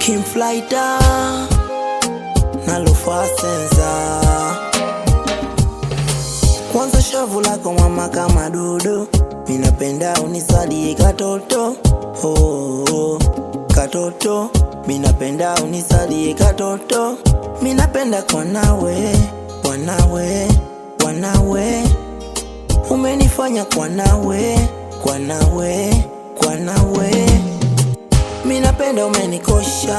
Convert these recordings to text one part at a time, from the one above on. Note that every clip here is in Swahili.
Kim Flighter na Lufa Senza. Kwanza shavu lako mama kama dudu, minapenda unisalie katoto. Oh, katoto, minapenda unisalie katoto. Minapenda kwa nawe, kwa nawe, kwa nawe. Umenifanya kwa nawe, kwa nawe, kwa nawe. Minapenda umenikosha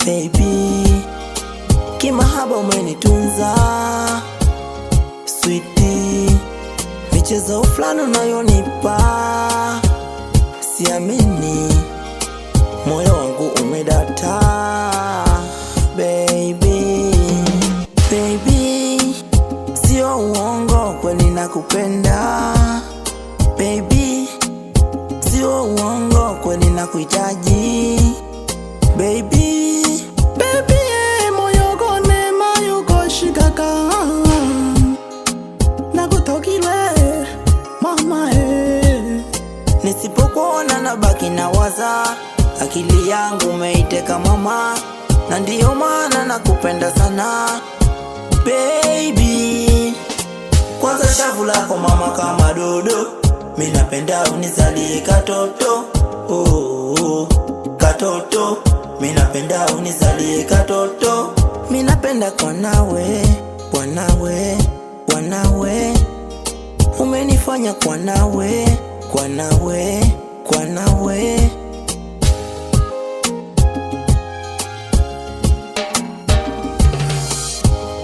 baby, kimahaba umenitunza sweetie. Michezo fulani unayonipa siamini, moyo wangu umedata baby. Baby, sio uongo kweli nakupenda baby, sio uongo kweli nakuhitaji baby. Baby, moyo gone mayo koshikaka nakutokile mama Nisipokuona nabaki nawaza, akili yangu umeiteka mama, na ndiyo maana nakupenda sana baby. Kwanza shavu lako mama kama dodo, minapenda unisalie katoto. Oh, katoto, minapenda unisalie katoto. Minapenda kwa nawe, kwa nawe, kwa nawe. Umenifanya kwa nawe, kwa nawe, kwa nawe.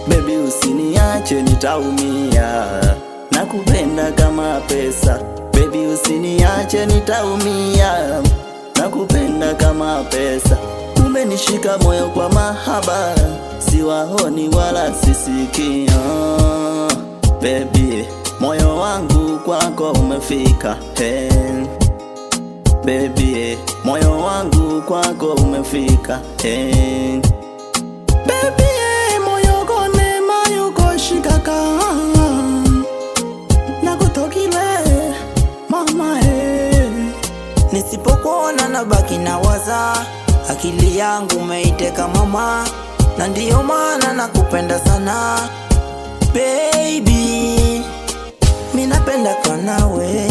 Baby, usiniache nitaumia, nakupenda kama pesa. Baby, usiniache nitaumia, nakupenda kama pesa. Umenishika moyo kwa mahaba, siwaoni wala sisikio. Baby, moyo wangu kwako umefika hey. Baby, moyo wangu kwako umefika hey. Baby, moyo gone mayo koshikaka nakutokile mama Nisipokuona nabaki nawaza, akili yangu umeiteka mama, na ndiyo maana nakupenda sana baby. Minapenda kwa nawe,